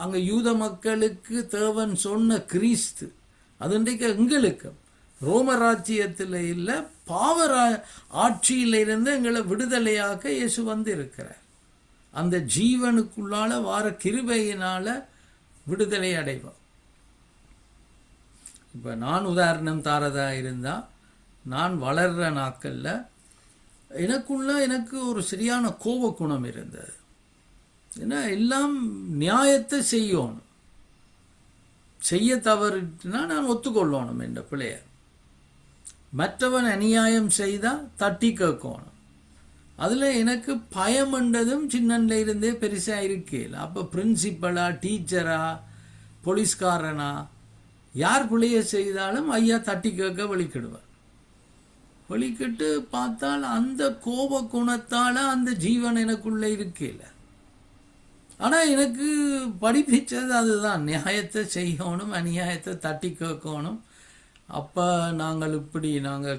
அங்க யூத மக்களுக்கு தேவன் சொன்ன கிறிஸ்து. அது இன்றைக்கு எங்களுக்கு ரோமராஜ்யத்தில் இல்லை, பாவ ஆட்சியில இருந்து எங்களை விடுதலையாக்க இயேசு வந்து இருக்கிறார். அந்த ஜீவனுக்குள்ளால வார கிருபையினால விடுதலை அடைவோம். இப்போ நான் உதாரணம் தாரதா இருந்தால், நான் வளர்கிற நாட்களில் எனக்கு ஒரு சரியான கோப குணம் இருந்தது. ஏன்னா எல்லாம் நியாயத்தை செய்யணும், செய்ய தவறுனா நான் ஒத்துக்கொள்ளணும் என்ற பிள்ளைய. மற்றவன் அநியாயம் செய்தால் தட்டி கேட்கணும். அதில் எனக்கு பயம்ன்றதும் சின்னன்ல இருந்தே பெருசாக இருக்கல. அப்போ பிரின்சிபலா, டீச்சரா, போலீஸ்காரனா யார் பிள்ளைய செய்தாலும் ஐயா தட்டி கேட்க வலிக்கிடுவார். வலிக்கிட்டு பார்த்தால் அந்த கோப குணத்தால் அந்த ஜீவன் எனக்குள்ளே இருக்கல. ஆனால் எனக்கு படிப்பிச்சது அதுதான், நியாயத்தை செய்யணும், அநியாயத்தை தட்டி கேட்கணும். அப்போ நாங்கள்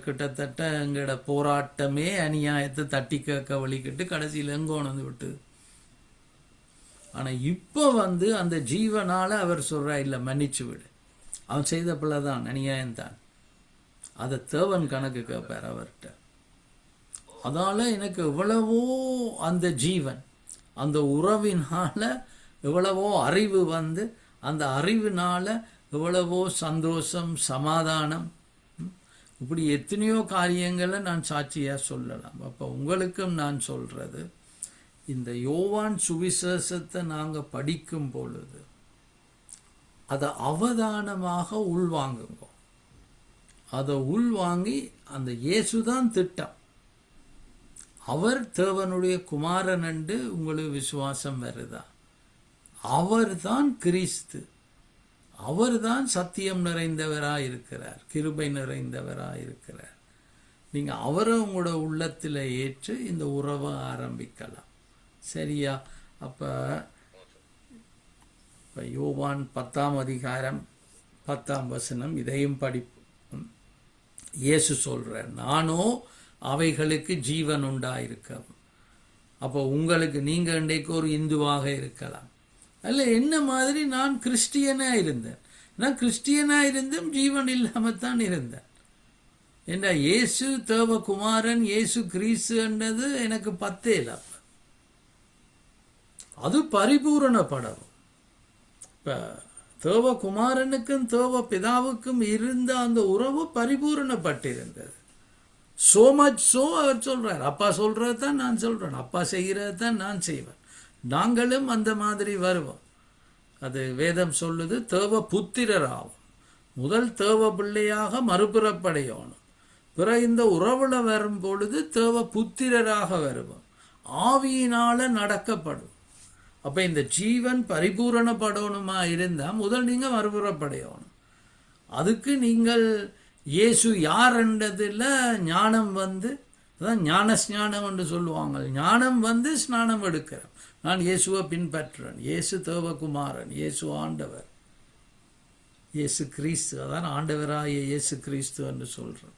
கிட்டத்தட்ட எங்களோட போராட்டமே அநியாயத்தை தட்டி கேட்க வலிக்கிட்டு கடைசியில் எங்கோன்னு வந்து விட்டு. ஆனால் இப்போ அந்த ஜீவனால் அவர் சொல்கிறா, இல்லை மன்னிச்சு விடு, அவன் செய்த பிள்ளை தான், அநியாயம்தான், அதை தேவன் கணக்கு கேட்பார் அவர்கிட்ட. அதால் எனக்கு எவ்வளவோ அந்த ஜீவன், அந்த உறவினால் எவ்வளவோ அறிவு அந்த அறிவினால் எவ்வளவோ சந்தோஷம், சமாதானம், இப்படி எத்தனையோ காரியங்களை நான் சாட்சியாக சொல்லலாம். அப்போ உங்களுக்கும் நான் சொல்கிறது, இந்த யோவான் சுவிசேஷத்தை நாங்கள் படிக்கும் பொழுது அதை அவதானமாக உள்வாங்குங்க. அதை உள்வாங்கி அந்த இயேசுதான் திட்டம், அவர் தேவனுடைய குமாரன் என்று உங்களுக்கு விசுவாசம் வருதா, அவர்தான் கிறிஸ்து, அவர்தான் சத்தியம் நிறைந்தவராக இருக்கிறார், கிருபை நிறைந்தவராக இருக்கிறார். நீங்கள் அவரை உங்களோட உள்ளத்தில் ஏற்று இந்த உறவை ஆரம்பிக்கலாம். சரியா? அப்போ யோவான் 10ஆம் அதிகாரம் 10ஆம் வசனம் இதையும் படிப்போம். இயேசு சொல்கிறார், நானோ அவைகளுக்கு ஜீவன் உண்டாயிருக்கும். அப்போ உங்களுக்கு, நீங்கள் இன்றைக்கு ஒரு இந்துவாக இருக்கலாம், அல்ல என்ன மாதிரி நான் கிறிஸ்டியனாக இருந்தேன். நான் கிறிஸ்டியனாக இருந்தும் ஜீவன் இல்லாமல் தான் இருந்தேன். ஏண்டா இயேசு தேவகுமாரன், இயேசு கிறிஸ்துன்றது எனக்கு பத்தே இல்லை. அது பரிபூரணப்படவும். இப்போ தேவகுமாரனுக்கும் தேவ பிதாவுக்கும் இருந்த அந்த உறவு பரிபூரணப்பட்டிருந்தது. சோ மச் சோ அவர் சொல்றார், அப்பா சொல்றது தான் நான் சொல்றேன், அப்பா செய்கிறது தான் நான் செய்வேன். நாங்களும் அந்த மாதிரி வருவோம். அது வேதம் சொல்லுது, தேவ புத்திரராகும். முதல் தேவ பிள்ளையாக மறுபிறப்படையணும், பிற இந்த உறவுல வரும் பொழுது தேவ புத்திரராக வருவோம், ஆவியினால நடக்கப்படும். அப்ப இந்த ஜீவன் பரிபூரணப்படணுமா இருந்தா முதல் நீங்க மறுபிறப்படையணும். அதுக்கு நீங்கள் இயேசு யார்ன்றதுல ஞானம் அதான் ஞான ஸ்நானம் என்று சொல்லுவாங்க. ஞானம் ஸ்நானம் எடுக்கிறேன், நான் இயேசுவை பின்பற்றுறேன், இயேசு தேவகுமாரன், இயேசு ஆண்டவர், இயேசு கிறிஸ்து, அதான் ஆண்டவராய இயேசு கிறிஸ்து என்று சொல்றேன்.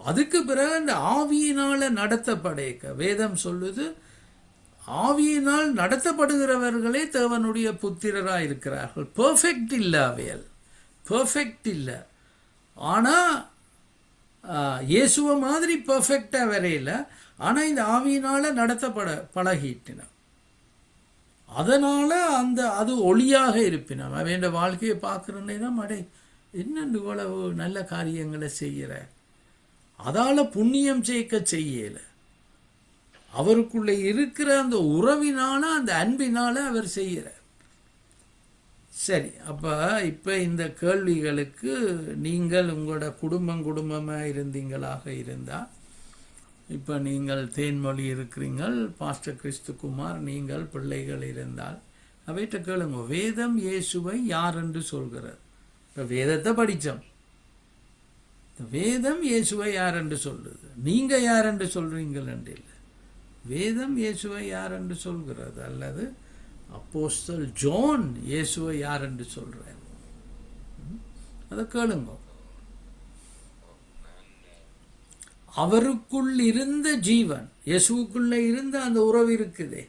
அதுக்கு பிறகு அந்த ஆவியினால நடத்தப்படைக்க வேதம் சொல்லுது, ஆவியினால் நடத்தப்படுகிறவர்களே தேவனுடைய புத்திரராக இருக்கிறார்கள். பெர்ஃபெக்ட் இல்லை, அவையல் பெர்ஃபெக்ட் இல்லை. ஆனால் இயேசுவ மாதிரி பெர்ஃபெக்டாக வரையில, ஆனால் இந்த ஆவியினால பழகிட்டின. அதனால அது ஒளியாக இருப்பினோம். அவன் வாழ்க்கையை பார்க்குறேன்னா, மடை என்னென்று இவ்வளவு நல்ல காரியங்களை செய்கிற, அதால புண்ணியம் சேர்க்க செய்யலை. அவருக்குள்ளே இருக்கிற அந்த உறவினால, அந்த அன்பினால அவர் செய்கிறார். சரி, இப்போ இந்த கேள்விகளுக்கு நீங்கள் உங்களோட குடும்பமாக இருந்தீங்களாக இருந்தால், இப்போ நீங்கள் தேன்மொழி இருக்கிறீங்கள், பாஸ்டர் கிறிஸ்துகுமார், நீங்கள் பிள்ளைகள் இருந்தால் அவைகிட்ட கேளுங்க, வேதம் இயேசுவை யார் என்று சொல்கிறார்? இப்போ வேதத்தை படித்தோம், வேதம் இயேசுவை யார் என்று சொல்லுது, நீங்கள் யார் என்று சொல்றீங்கள் என்று இல்லை. வேதம் இயேசுவை யார் என்று சொல்கிறது, அல்லது அப்போஸ்தலன் ஜான் இயேசுவை யார் என்று சொல்றார்? அதை கேளுங்க. அவருக்குள் இருந்த ஜீவன், இயேசுக்குள்ள இருந்த அந்த உறவு இருக்குதே,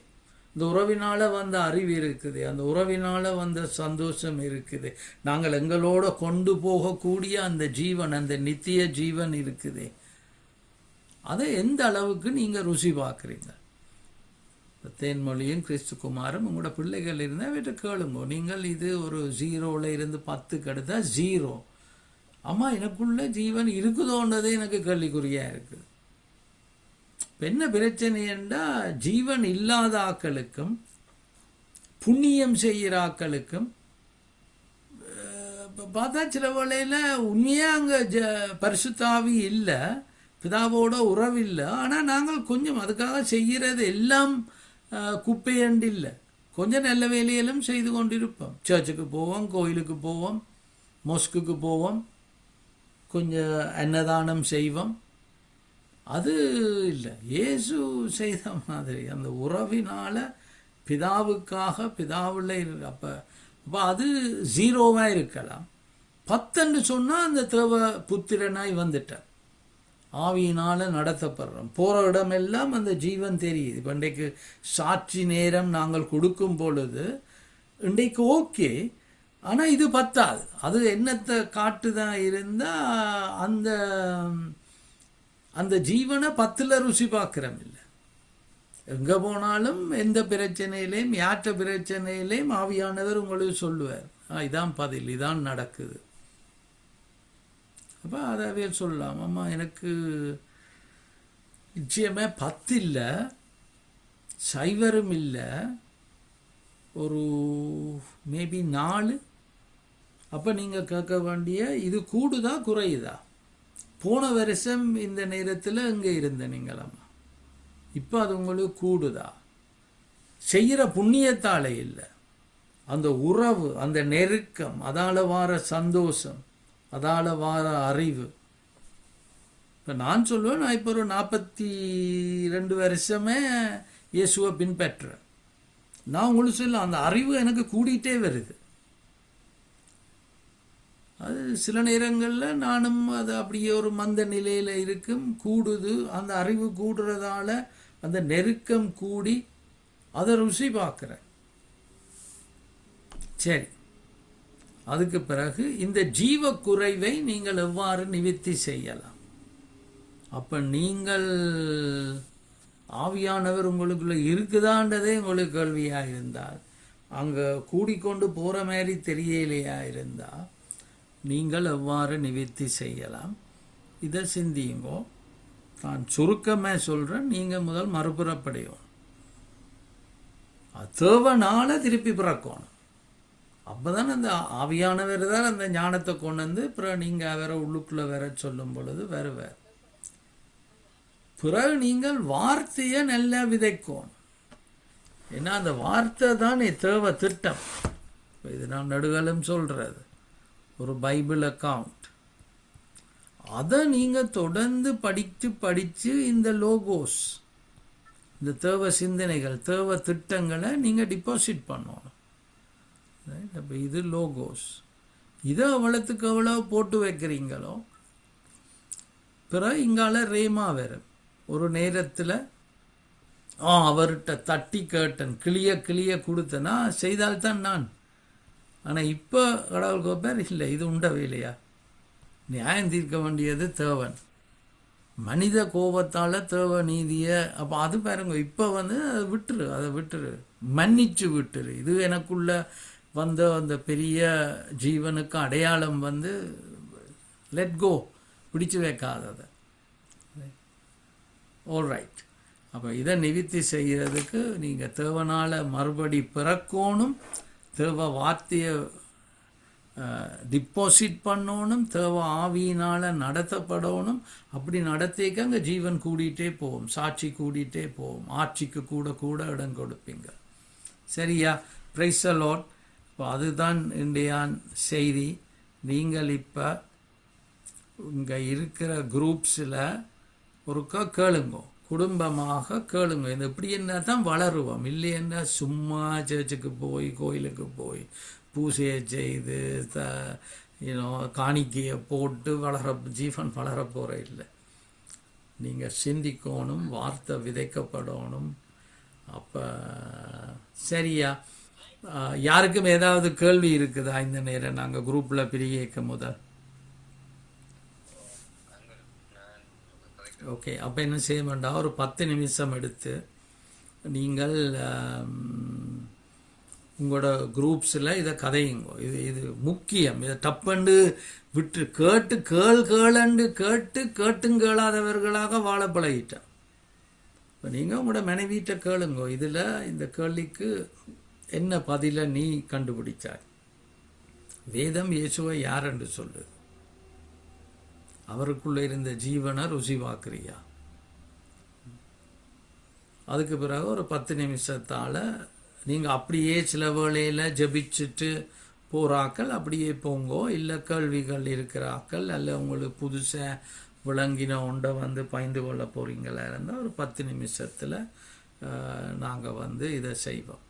இந்த உறவினால வந்த அறிவு இருக்குது, அந்த உறவினால வந்த சந்தோஷம் இருக்குது, நாங்கள் எங்களோட கொண்டு போகக்கூடிய அந்த ஜீவன், அந்த நித்திய ஜீவன் இருக்குது. அதை எந்த அளவுக்கு நீங்கள் ருசி பார்க்குறீங்க? தேன்மொழியும் கிறிஸ்துகுமாரும் உங்களோட பிள்ளைகள் இருந்தால் வீட்டு கேளுங்க. நீங்கள் இது ஒரு 0ல் இருந்து 10க்கு எடுத்தால் 0, அம்மா எனக்குள்ள ஜீவன் இருக்குதோன்றதே எனக்கு கேள்விக்குறியா இருக்குது. என்ன பிரச்சனை என்றால் ஜீவன் இல்லாத ஆக்களுக்கும் புண்ணியம் செய்கிற ஆக்களுக்கும் பார்த்தா சில வேளையில் உண்மையாக அங்கே பரிசுத்தாவி இல்லை, பிதாவோட உறவு இல்லை. ஆனால் நாங்கள் கொஞ்சம் அதுக்காக செய்கிறது எல்லாம் குப்பையண்டு இல்லை, கொஞ்சம் நல்ல வேலையிலும் செய்து கொண்டிருப்போம். சர்ச்சுக்கு போவோம், கோயிலுக்கு போவோம், மொஸ்குக்கு போவோம், கொஞ்சம் அன்னதானம் செய்வோம். அது இல்லை, இயேசு செய்த மாதிரி அந்த உறவினால் பிதாவுக்காக பிதாவில் அப்போ அது ஜீரோவாக இருக்கலாம். 10 சொன்னால் அந்த தேவ புத்திரனாய் வந்துட்டார், ஆவியினால் நடத்தப்படுறோம். போகிற இடமெல்லாம் அந்த ஜீவன் தெரியுது. இப்போ இன்றைக்கு சாட்சி நேரம் நாங்கள் கொடுக்கும் பொழுது இன்றைக்கு ஓகே, ஆனால் இது பத்தாது. அது என்னத்தை காட்டுதான் இருந்தால் அந்த அந்த ஜீவனை 10ல் ருசி பார்க்குறோம் இல்லை. எங்கே போனாலும் எந்த பிரச்சனையிலையும் யாற்ற பிரச்சனையிலையும் ஆவியானவர் உங்களுக்கு சொல்லுவார், இதான் பதில், இதான் நடக்குது. அப்போ அதாவே சொல்லலாம், அம்மா எனக்கு நிச்சயமாக 10 இல்லை, சைவரும் இல்லை, ஒரு மேபி 4. அப்போ நீங்கள் கேட்க வேண்டிய இது கூடுதா குறையுதா? போன வருஷம் இந்த நேரத்தில் எங்கே இருந்த நீங்களம்மா, இப்போ அது உங்களுக்கு கூடுதா? செய்கிற புண்ணியத்தால் இல்லை, அந்த உறவு, அந்த நெருக்கம், அதால் வார சந்தோஷம், அதால் வார அறிவு. இப்போ நான் சொல்லுவேன், நான் இப்போ ஒரு 42 வருஷமே இயேசுவை பின்பற்றுறேன். நான் உங்களுக்கு சொல்ல அந்த அறிவு எனக்கு கூடிகிட்டே வருது. அது சில நேரங்களில் நானும் அது அப்படியே ஒரு மந்த நிலையில் இருக்கும், கூடுது. அந்த அறிவு கூடுறதால அந்த நெருக்கம் கூடி அதை ருசி பார்க்குறேன். சரி, அதுக்கு பிறகு இந்த ஜீவ குறைவை நீங்கள் எவ்வாறு நிவர்த்தி செய்யலாம்? அப்போ நீங்கள் ஆவியானவர் உங்களுக்குள்ள இருக்குதான்றதே உங்களுக்கு கேள்வியாக இருந்தால், அங்கே கூடிக்கொண்டு போகிற மாதிரி தெரியலையா இருந்தால் நீங்கள் எவ்வாறு நிவர்த்தி செய்யலாம்? இதை சிந்தியுங்கோ. நான் சுருக்கமாக சொல்கிறேன், நீங்கள் முதல் மறுபுறப்படையும் தேவனால திருப்பி பிறக்கணும். அப்போ தான் அந்த ஆவியானவர் தான் அந்த ஞானத்தை கொண்டு வந்து பிறகு நீங்கள் வேற உள்ளுக்குள்ளே வேற சொல்லும் பொழுது வேறு பிறகு நீங்கள் வார்த்தையை நல்லா விதைக்கணும். ஏன்னா அந்த வார்த்தை தான் தேவ திட்டம். இது நான் நடுகளும் சொல்கிறது, ஒரு பைபிள் அக்கவுண்ட். அதை நீங்கள் தொடர்ந்து படித்து இந்த லோகோஸ், இந்த தேவ சிந்தனைகள், தேவ திட்டங்களை நீங்கள் டிபாசிட் பண்ணணும். அப்போ இது லோகோஸ். இதை அவ்வளோத்துக்கு எவ்வளோ போட்டு வைக்கிறீங்களோ பிறகு இங்கால ரேமா வரும். ஒரு நேரத்தில் அவர்கிட்ட தட்டி கேட்டன், கிளிய கொடுத்தனா செய்தால்தான் நான். ஆனால் இப்போ கடவுள் கோப்பேர் இல்லை, இது உண்டவே இல்லையா? நியாயம் தீர்க்க வேண்டியது தேவன். மனித கோபத்தால் தேவ நீதியை அப்போ அது பாருங்க. இப்போ அதை விட்டுரு, மன்னிச்சு விட்டுரு. இது எனக்குள்ள வந்த அந்த பெரிய ஜீவனுக்கு அடையாளம் லெட் கோ, பிடிச்சு வைக்காததை. ஆல்ரைட். அப்போ இதை நிவர்த்தி செய்கிறதுக்கு நீங்கள் தேவனால் மறுபடி பிறக்கணும், தேவ வார்த்தையை டிபாசிட் பண்ணணும், தேவ ஆவியினால் நடத்தப்படணும். அப்படி நடத்திக்க அங்கே ஜீவன் கூடிகிட்டே போகும், சாட்சி கூடிகிட்டே போகும், ஆட்சிக்கு கூட இடம் கொடுப்பீங்க. சரியா? Praise the Lord. இப்போ அதுதான் இன்றைய செய்தி. நீங்கள் இப்போ இங்கே இருக்கிற குரூப்ஸில் ஒருக்கா கேளுங்க, குடும்பமாக கேளுங்க. இது எப்படி என்ன தான் வளருவோம், இல்லைன்னா சும்மா சர்ச்சுக்கு போய் கோயிலுக்கு போய் பூசையை செய்து காணிக்கையை போட்டு ஜீவன் வளர போகிற இல்லை. நீங்கள் சிந்திக்கணும், வார்த்தை விதைக்கப்படணும். அப்போ சரியா? யாருக்கும் ஏதாவது கேள்வி இருக்குதா இந்த நேரம் நாங்கள் குரூப்பில் பிரிக்க முதல்? ஓகே. அப்போ என்ன செய்ய வேண்டாம், ஒரு 10 நிமிஷம் எடுத்து நீங்கள் உங்களோட குரூப்ஸில் இதை கதையுங்கோ. இது முக்கியம். இதை டப்பண்டு விட்டு கேளண்டு கேட்டும் கேளாதவர்களாக வாழ பழகிட்டேன். இப்போ நீங்கள் உங்களோட மனைவிட்ட கேளுங்கோ, இதில் இந்த கேள்விக்கு என்ன பதிலை நீ கண்டுபிடிச்சாய்? வேதம் இயேசுவை யார் என்று சொல்லு. அவருக்குள்ள இருந்த ஜீவனை ருசி பார்க்குறியா? அதுக்கு பிறகு ஒரு 10 நிமிஷத்தால் நீங்கள் அப்படியே சில வேளையில் ஜபிச்சுட்டு போகிறாக்கள் அப்படியே போங்கோ. இல்லை கேள்விகள் இருக்கிறாக்கள் அல்ல உங்களுக்கு புதுசாக விளங்கின ஒன்றை வந்து பகிர்ந்து கொள்ள போகிறீங்களா இருந்தால் ஒரு 10 நிமிஷத்தில் நாங்கள் வந்து இதை செய்வோம்.